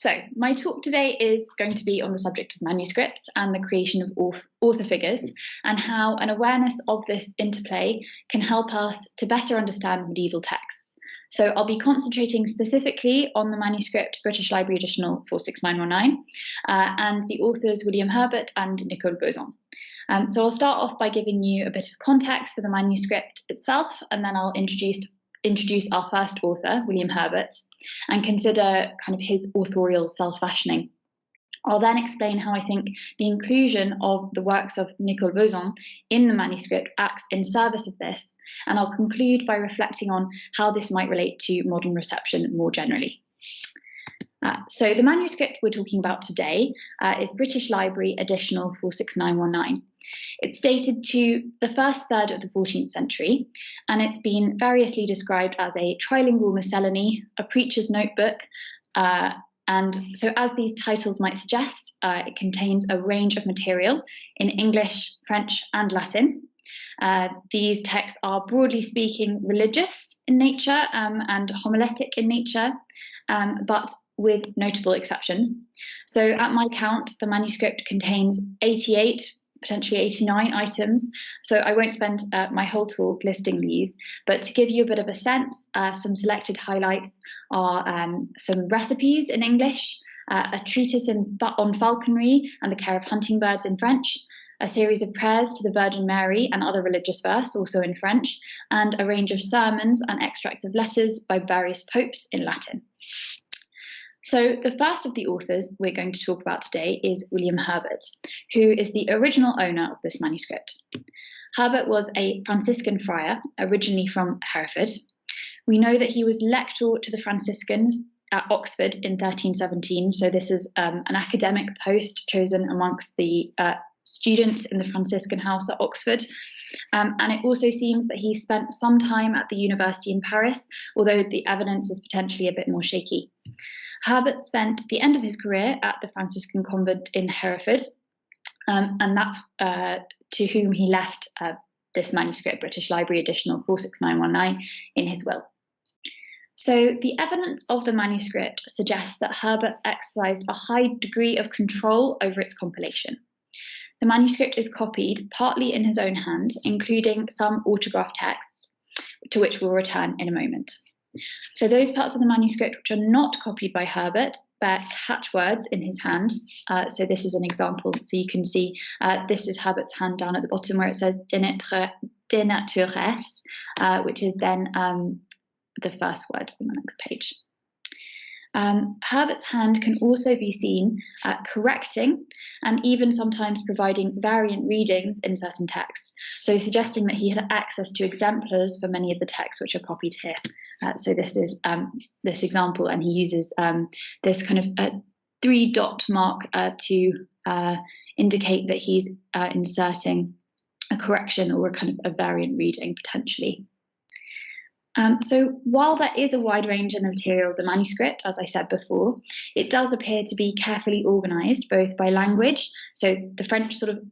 So my talk today is going to be on the subject of manuscripts and the creation of author figures, and how an awareness of this interplay can help us to better understand medieval texts. So I'll be concentrating specifically on the manuscript British Library Additional 46919 and the authors William Herbert and Nicole Boson. So I'll start off by giving you a bit of context for the manuscript itself, and then I'll introduce our first author, William Herbert, and consider kind of his authorial self-fashioning. I'll then explain how I think the inclusion of the works of Nicole Boson in the manuscript acts in service of this, and I'll conclude by reflecting on how this might relate to modern reception more generally. So the manuscript we're talking about today is British Library Additional 46919. It's dated to the first third of the 14th century, and it's been variously described as a trilingual miscellany, a preacher's notebook, and so as these titles might suggest, it contains a range of material in English, French, and Latin. These texts are broadly speaking religious in nature and homiletic in nature, but with notable exceptions. So at my count, the manuscript contains 88, potentially 89 items. So I won't spend my whole talk listing these, but to give you a bit of a sense, some selected highlights are some recipes in English, a treatise on falconry and the care of hunting birds in French, a series of prayers to the Virgin Mary and other religious verse, also in French, and a range of sermons and extracts of letters by various popes in Latin. So the first of the authors we're going to talk about today is William Herbert, who is the original owner of this manuscript. Herbert was a Franciscan friar, originally from Hereford. We know that he was lector to the Franciscans at Oxford in 1317, so this is an academic post chosen amongst the students in the Franciscan house at Oxford. And it also seems that he spent some time at the university in Paris, although the evidence is potentially a bit more shaky. Herbert spent the end of his career at the Franciscan convent in Hereford, and that's to whom he left this manuscript, British Library Additional 46919, in his will. So the evidence of the manuscript suggests that Herbert exercised a high degree of control over its compilation. The manuscript is copied partly in his own hand, including some autograph texts, to which we'll return in a moment. So those parts of the manuscript which are not copied by Herbert bear catchwords in his hand. So this is an example. So you can see this is Herbert's hand down at the bottom where it says de natures, which is then the first word on the next page. Herbert's hand can also be seen correcting and even sometimes providing variant readings in certain texts, so suggesting that he had access to exemplars for many of the texts which are copied here. So this is this example, and he uses this kind of 3-dot mark to indicate that he's inserting a correction or a kind of a variant reading potentially. So while there is a wide range in the material of the manuscript, as I said before, it does appear to be carefully organised, both by language, so the French sort of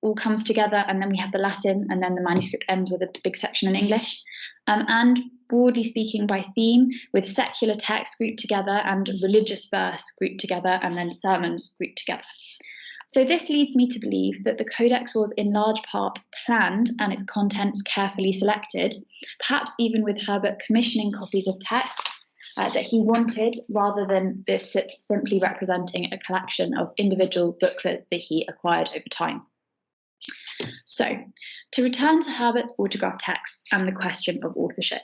all comes together, and then we have the Latin, and then the manuscript ends with a big section in English, and broadly speaking by theme, with secular text grouped together and religious verse grouped together, and then sermons grouped together. So this leads me to believe that the codex was in large part planned and its contents carefully selected, perhaps even with Herbert commissioning copies of texts that he wanted, rather than this simply representing a collection of individual booklets that he acquired over time. So, to return to Herbert's autograph texts and the question of authorship.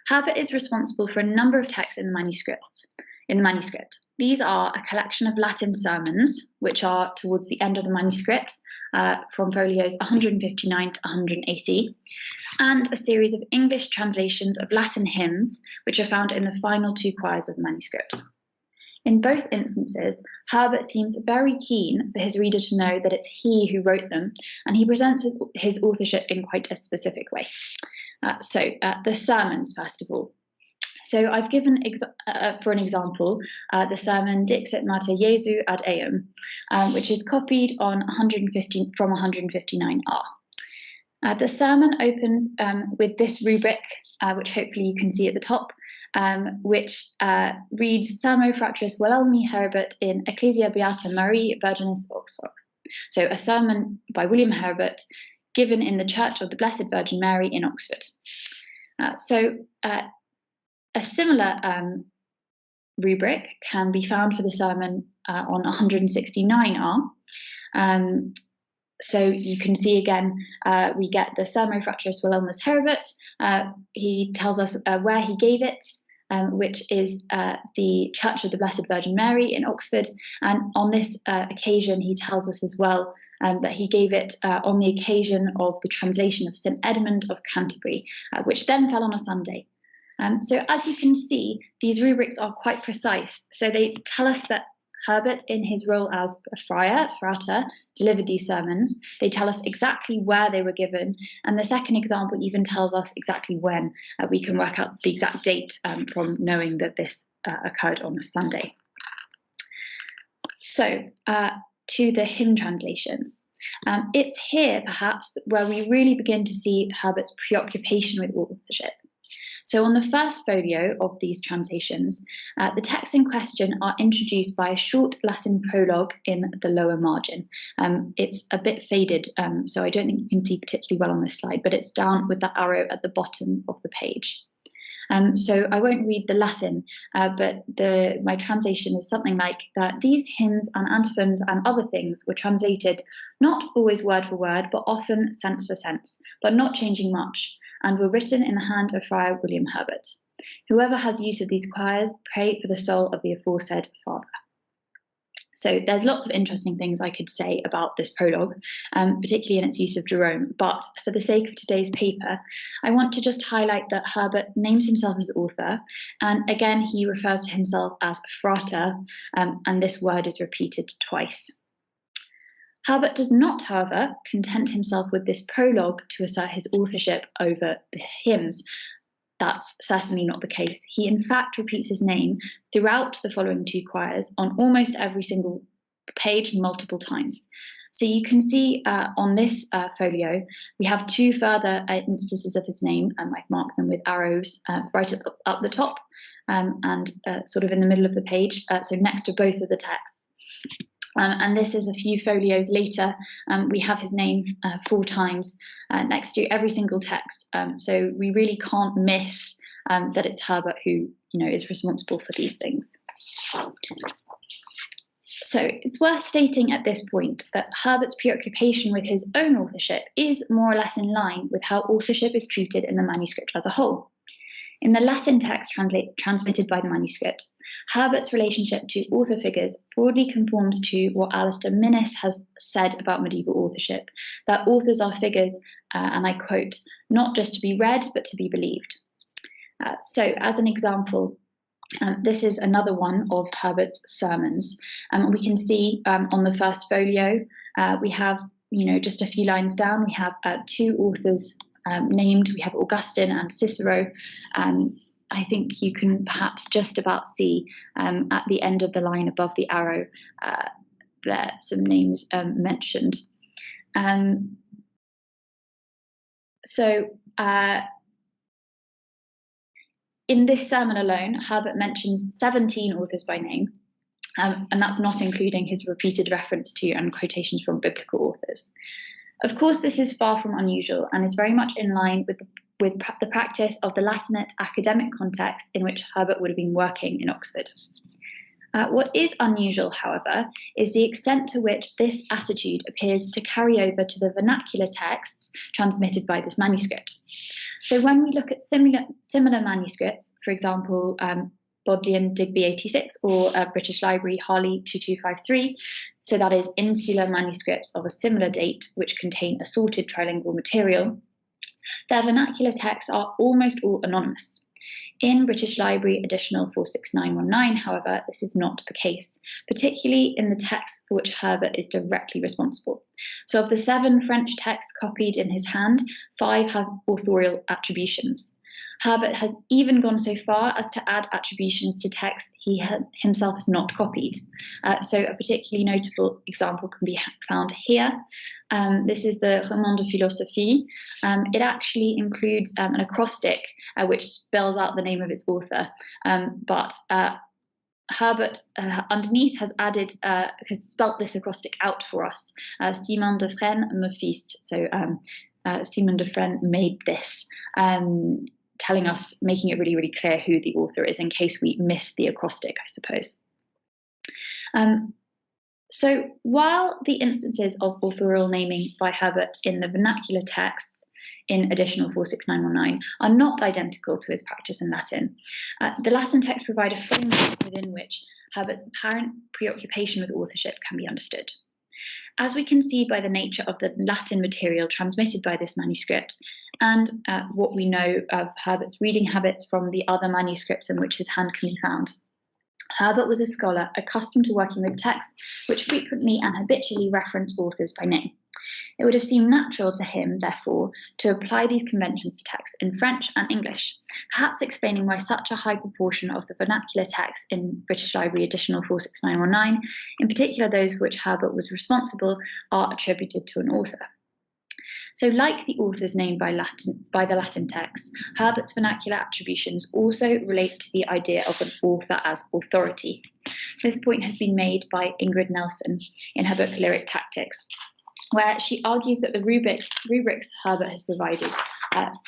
Herbert is responsible for a number of texts in the manuscript. These are a collection of Latin sermons, which are towards the end of the manuscript, from folios 159 to 180, and a series of English translations of Latin hymns, which are found in the final 2 quires of the manuscript. In both instances, Herbert seems very keen for his reader to know that it's he who wrote them, and he presents his authorship in quite a specific way. So the sermons, first of all. So I've given, for an example, the sermon Dixit Mater Jesu ad Eum, which is copied on from 159R. The sermon opens with this rubric, which hopefully you can see at the top, which reads Sermo Fratris Wilhelmi Herbert in Ecclesia Beata Maria Virginis Auxor. So a sermon by William Herbert given in the Church of the Blessed Virgin Mary in Oxford. A similar rubric can be found for the sermon on 169R. So you can see again, we get the Sermo Fratris Wilhelmus Herbert. He tells us where he gave it, which is the Church of the Blessed Virgin Mary in Oxford. And on this occasion, he tells us as well that he gave it on the occasion of the translation of St. Edmund of Canterbury, which then fell on a Sunday. So as you can see, these rubrics are quite precise. So they tell us that Herbert, in his role as a friar, frater, delivered these sermons. They tell us exactly where they were given. And the second example even tells us exactly when. We can work out the exact date from knowing that this occurred on a Sunday. So to the hymn translations. It's here, perhaps, where we really begin to see Herbert's preoccupation with authorship. So on the first folio of these translations, the texts in question are introduced by a short Latin prologue in the lower margin. It's a bit faded, so I don't think you can see particularly well on this slide, but it's down with the arrow at the bottom of the page. So I won't read the Latin, but my translation is something like that. These hymns and antiphons and other things were translated not always word for word, but often sense for sense, but not changing much, and were written in the hand of Friar William Herbert. Whoever has use of these quires, pray for the soul of the aforesaid father. So there's lots of interesting things I could say about this prologue, particularly in its use of Jerome, but for the sake of today's paper, I want to just highlight that Herbert names himself as author, and again he refers to himself as frater, and this word is repeated twice. Herbert does not, however, content himself with this prologue to assert his authorship over the hymns. That's certainly not the case. He, in fact, repeats his name throughout the following two quires on almost every single page multiple times. So you can see on this folio, we have two further instances of his name, and I've marked them with arrows right up the top and sort of in the middle of the page, so next to both of the texts. And this is a few folios later. We have his name 4 times next to every single text. So we really can't miss that it's Herbert who, is responsible for these things. So it's worth stating at this point that Herbert's preoccupation with his own authorship is more or less in line with how authorship is treated in the manuscript as a whole. In the Latin text transmitted by the manuscript, Herbert's relationship to author figures broadly conforms to what Alistair Minnis has said about medieval authorship, that authors are figures, and I quote, not just to be read, but to be believed. So as an example, this is another one of Herbert's sermons. We can see on the first folio, we have, just a few lines down, we have 2 authors named. We have Augustine and Cicero. I think you can perhaps just about see at the end of the line above the arrow there some names mentioned. In this sermon alone, Herbert mentions 17 authors by name, and that's not including his repeated reference to and quotations from biblical authors. Of course, this is far from unusual and is very much in line with the practice of the Latinate academic context in which Herbert would have been working in Oxford. What is unusual, however, is the extent to which this attitude appears to carry over to the vernacular texts transmitted by this manuscript. So when we look at similar manuscripts, for example, Bodleian Digby 86 or British Library Harley 2253, so that is insular manuscripts of a similar date which contain assorted trilingual material, their vernacular texts are almost all anonymous. In British Library Additional 46919, however, this is not the case, particularly in the texts for which Herbert is directly responsible. So of the 7 French texts copied in his hand, 5 have authorial attributions. Herbert has even gone so far as to add attributions to texts he himself has not copied. So a particularly notable example can be found here. This is the Roman de Philosophie. It actually includes an acrostic which spells out the name of its author, but Herbert underneath has spelt this acrostic out for us. Simon de Fresne me fist. So Simon de Fresne made this, telling us, making it really, really clear who the author is in case we miss the acrostic, I suppose. So while the instances of authorial naming by Herbert in the vernacular texts in additional 46919 are not identical to his practice in Latin, the Latin texts provide a framework within which Herbert's apparent preoccupation with authorship can be understood. As we can see by the nature of the Latin material transmitted by this manuscript, and what we know of Herbert's reading habits from the other manuscripts in which his hand can be found, Herbert was a scholar accustomed to working with texts which frequently and habitually reference authors by name. It would have seemed natural to him, therefore, to apply these conventions to texts in French and English, perhaps explaining why such a high proportion of the vernacular texts in British Library Additional 46919, in particular those for which Herbert was responsible, are attributed to an author. So, like the authors named by the Latin texts, Herbert's vernacular attributions also relate to the idea of an author as authority. This point has been made by Ingrid Nelson in her book Lyric Tactics, where she argues that the rubrics Herbert has provided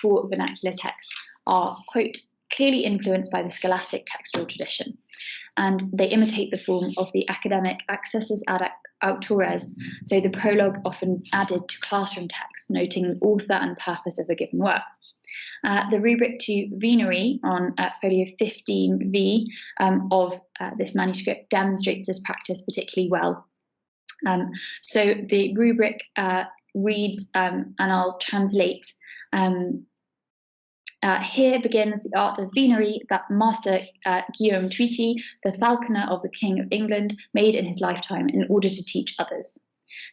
for vernacular texts are, quote, clearly influenced by the scholastic textual tradition, and they imitate the form of the academic accessus ad autores, so the prologue often added to classroom texts, noting the author and purpose of a given work. The rubric to venery on folio 15V of this manuscript demonstrates this practice particularly well. So the rubric reads, and I'll translate, here begins the art of venery that Master Guillaume Tweety, the falconer of the King of England, made in his lifetime in order to teach others.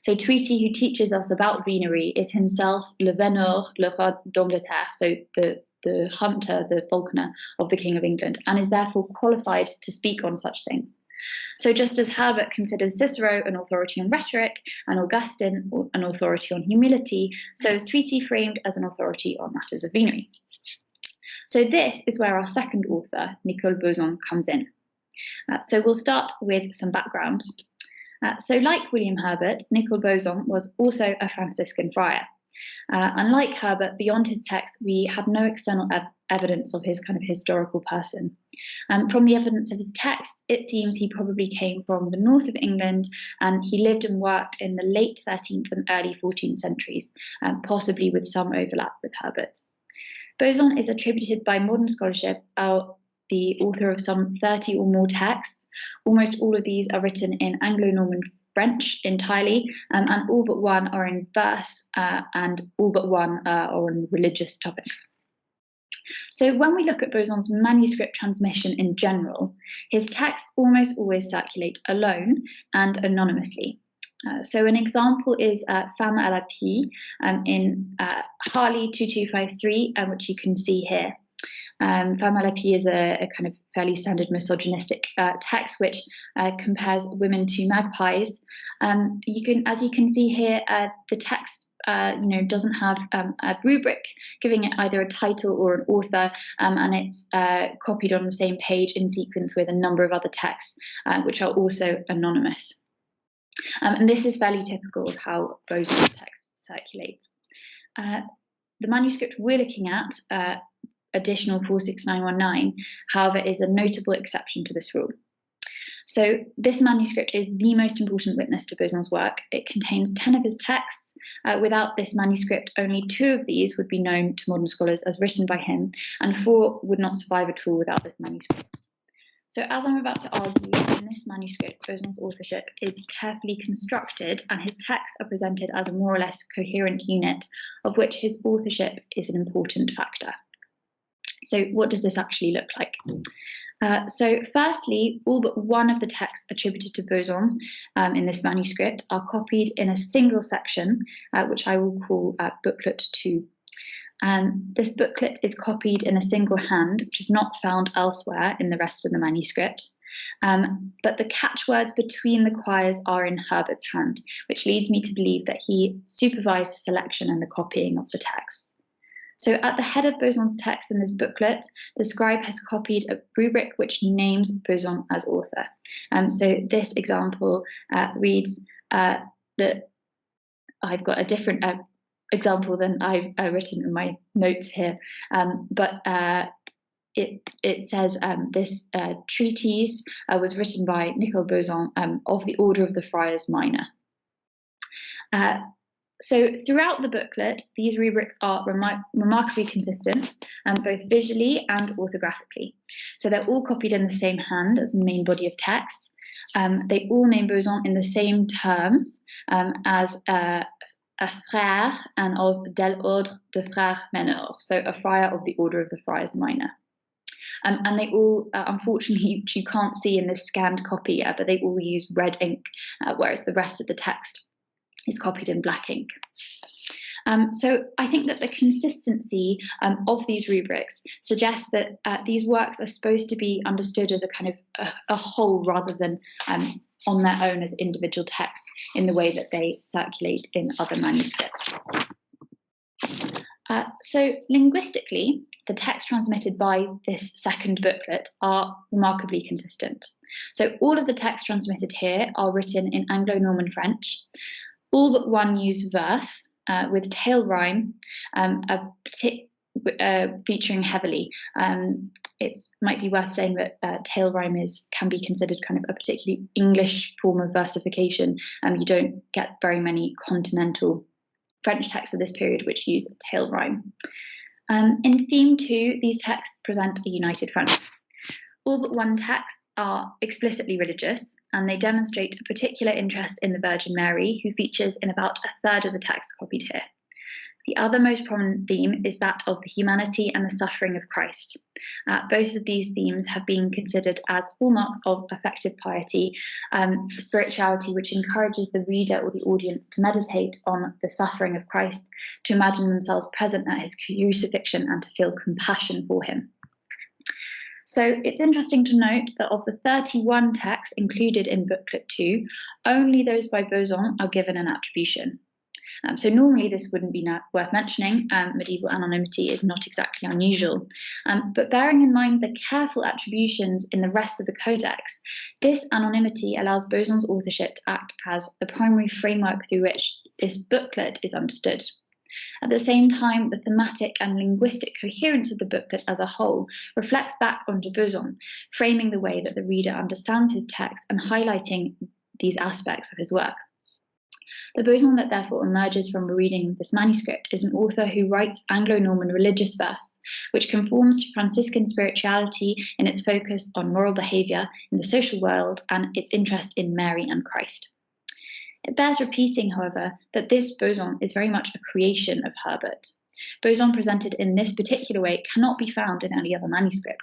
So Tweety, who teaches us about venery, is himself le veneur, le roi d'Angleterre, so the hunter, the falconer of the King of England, and is therefore qualified to speak on such things. So just as Herbert considers Cicero an authority on rhetoric and Augustine an authority on humility, so is Tweety framed as an authority on matters of venery. So this is where our second author, Nicole Boson, comes in. So we'll start with some background. So like William Herbert, Nicole Boson was also a Franciscan friar. Unlike Herbert, beyond his text, we have no external evidence of his kind of historical person. From the evidence of his texts, it seems he probably came from the north of England, and he lived and worked in the late 13th and early 14th centuries, possibly with some overlap with Herbert. Boson is attributed by modern scholarship as the author of some 30 or more texts. Almost all of these are written in Anglo-Norman French entirely, and all but one are in verse, and all but one are on religious topics. So when we look at Boson's manuscript transmission in general, his texts almost always circulate alone and anonymously. So an example is Femme à la Pie in Harley 2253, which you can see here. Femme à la Pie is a kind of fairly standard misogynistic text which compares women to magpies. As you can see here, the text doesn't have a rubric giving it either a title or an author, and it's copied on the same page in sequence with a number of other texts which are also anonymous. And this is fairly typical of how Boson's texts circulate. The manuscript we're looking at, additional 46919, however, is a notable exception to this rule. So this manuscript is the most important witness to Boson's work. It contains 10 of his texts. Without this manuscript, only 2 of these would be known to modern scholars as written by him, and 4 would not survive at all without this manuscript. So as I'm about to argue, in this manuscript, Boson's authorship is carefully constructed, and his texts are presented as a more or less coherent unit, of which his authorship is an important factor. So what does this actually look like? So firstly, all but one of the texts attributed to Boson in this manuscript are copied in a single section, which I will call booklet 2. This booklet is copied in a single hand, which is not found elsewhere in the rest of the manuscript. But the catchwords between the quires are in Herbert's hand, which leads me to believe that he supervised the selection and the copying of the text. So at the head of Beuzon's text in this booklet, the scribe has copied a rubric which names Beuzon as author. So this example reads that I've got a different example than I've written in my notes here, but it says this treatise was written by Nicole Beuzon of the Order of the Friars Minor. So throughout the booklet, these rubrics are remarkably consistent, both visually and orthographically. So they're all copied in the same hand as the main body of text. They all name Beuzon in the same terms as a frère and of del ordre de frères meneurs, so a friar of the Order of the Friars Minor. And they all, unfortunately, you can't see in this scanned copy, but they all use red ink, whereas the rest of the text is copied in black ink. So I think that the consistency of these rubrics suggests that these works are supposed to be understood as a kind of a whole rather than on their own as individual texts in the way that they circulate in other manuscripts. So linguistically, the texts transmitted by this second booklet are remarkably consistent. So all of the texts transmitted here are written in Anglo-Norman French. All but one use verse with tail rhyme featuring heavily. It might be worth saying that tail rhyme can be considered kind of a particularly English form of versification. You don't get very many continental French texts of this period which use tail rhyme. In theme 2, these texts present a united front. All but one text are explicitly religious, and they demonstrate a particular interest in the Virgin Mary, who features in about a third of the text copied here. The other most prominent theme is that of the humanity and the suffering of Christ. Both of these themes have been considered as hallmarks of effective piety, spirituality which encourages the reader or the audience to meditate on the suffering of Christ, to imagine themselves present at his crucifixion and to feel compassion for him. So it's interesting to note that of the 31 texts included in Booklet 2, only those by Beuzon are given an attribution. So normally this wouldn't be worth mentioning. Medieval anonymity is not exactly unusual. But bearing in mind the careful attributions in the rest of the codex, this anonymity allows Beuzon's authorship to act as the primary framework through which this booklet is understood. At the same time, the thematic and linguistic coherence of the booklet as a whole reflects back onto Beuzon, framing the way that the reader understands his text and highlighting these aspects of his work. The Beuzon that therefore emerges from a reading of this manuscript is an author who writes Anglo-Norman religious verse, which conforms to Franciscan spirituality in its focus on moral behaviour in the social world and its interest in Mary and Christ. It bears repeating, however, that this Beuzon is very much a creation of Herbert. Beuzon presented in this particular way cannot be found in any other manuscript.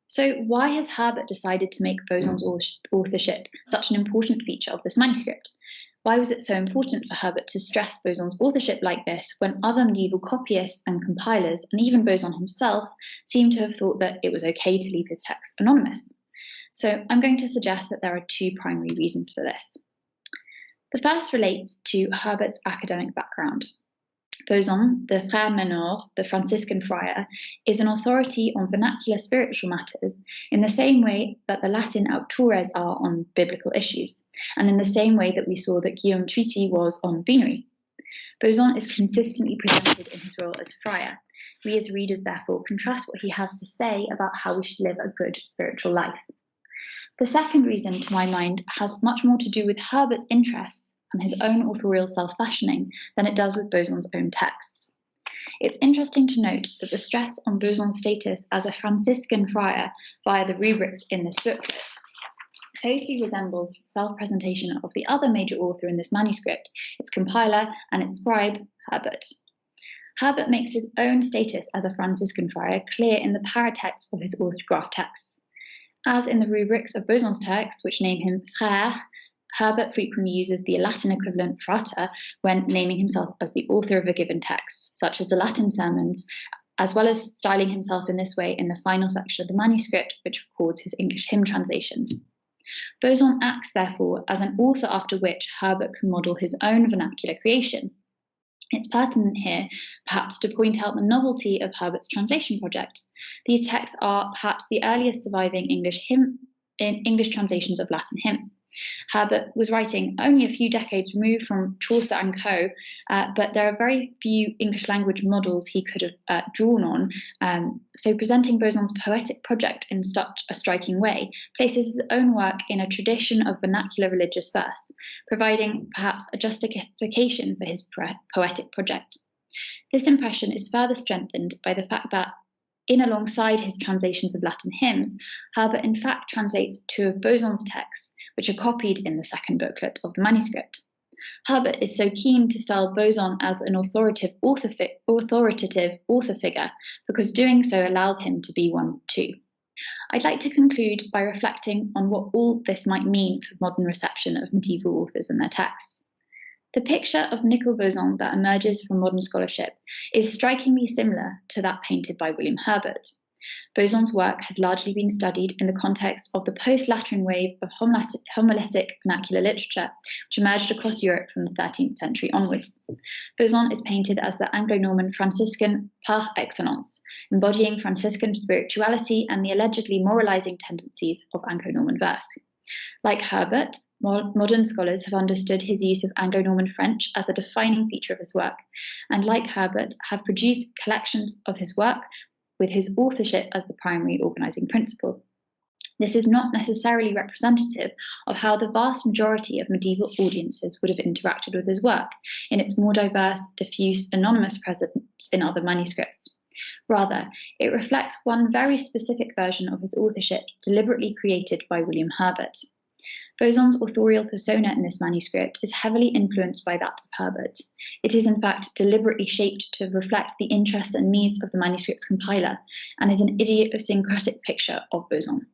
So why has Herbert decided to make Beuzon's authorship such an important feature of this manuscript? Why was it so important for Herbert to stress Beuzon's authorship like this when other medieval copyists and compilers, and even Beuzon himself, seem to have thought that it was okay to leave his text anonymous? So I'm going to suggest that there are two primary reasons for this. The first relates to Herbert's academic background. Beuzon, the Frère Menor, the Franciscan friar, is an authority on vernacular spiritual matters in the same way that the Latin auctores are on biblical issues, and in the same way that we saw that Guillaume Treaty was on venery. Beuzon is consistently presented in his role as friar. We as readers, therefore, can trust what he has to say about how we should live a good spiritual life. The second reason, to my mind, has much more to do with Herbert's interests and his own authorial self-fashioning than it does with Beuzon's own texts. It's interesting to note that the stress on Beuzon's status as a Franciscan friar via the rubrics in this booklet closely resembles the self-presentation of the other major author in this manuscript, its compiler and its scribe, Herbert. Herbert makes his own status as a Franciscan friar clear in the paratext of his autograph texts. As in the rubrics of Beuzon's text, which name him frère, Herbert frequently uses the Latin equivalent frater when naming himself as the author of a given text, such as the Latin sermons, as well as styling himself in this way in the final section of the manuscript, which records his English hymn translations. Boson acts, therefore, as an author after which Herbert can model his own vernacular creation. It's pertinent here, perhaps, to point out the novelty of Herbert's translation project. These texts are perhaps the earliest surviving English translations of Latin hymns. Herbert was writing only a few decades removed from Chaucer and co., but there are very few English language models he could have drawn on, so presenting Boson's poetic project in such a striking way places his own work in a tradition of vernacular religious verse, providing perhaps a justification for his poetic project. This impression is further strengthened by the fact that in alongside his translations of Latin hymns, Herbert in fact translates two of Boson's texts, which are copied in the second booklet of the manuscript. Herbert is so keen to style Boson as an authoritative author figure because doing so allows him to be one too. I'd like to conclude by reflecting on what all this might mean for modern reception of medieval authors and their texts. The picture of Nicol Boson that emerges from modern scholarship is strikingly similar to that painted by William Herbert. Boson's work has largely been studied in the context of the post-Lateran wave of homiletic vernacular literature, which emerged across Europe from the 13th century onwards. Boson is painted as the Anglo-Norman Franciscan par excellence, embodying Franciscan spirituality and the allegedly moralizing tendencies of Anglo-Norman verse. Like Herbert, modern scholars have understood his use of Anglo-Norman French as a defining feature of his work, and like Herbert, have produced collections of his work with his authorship as the primary organising principle. This is not necessarily representative of how the vast majority of medieval audiences would have interacted with his work in its more diverse, diffuse, anonymous presence in other manuscripts. Rather, it reflects one very specific version of his authorship deliberately created by William Herbert. Boson's authorial persona in this manuscript is heavily influenced by that of Herbert. It is in fact deliberately shaped to reflect the interests and needs of the manuscript's compiler and is an idiosyncratic picture of Boson.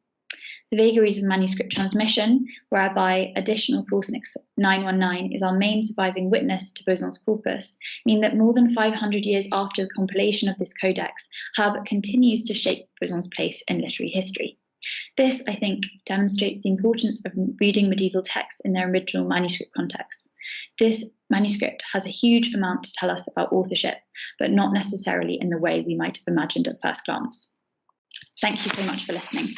The vagaries of manuscript transmission, whereby additional Falsenix 919 is our main surviving witness to Boson's corpus, mean that more than 500 years after the compilation of this codex, Herbert continues to shape Boson's place in literary history. This, I think, demonstrates the importance of reading medieval texts in their original manuscript context. This manuscript has a huge amount to tell us about authorship, but not necessarily in the way we might have imagined at first glance. Thank you so much for listening.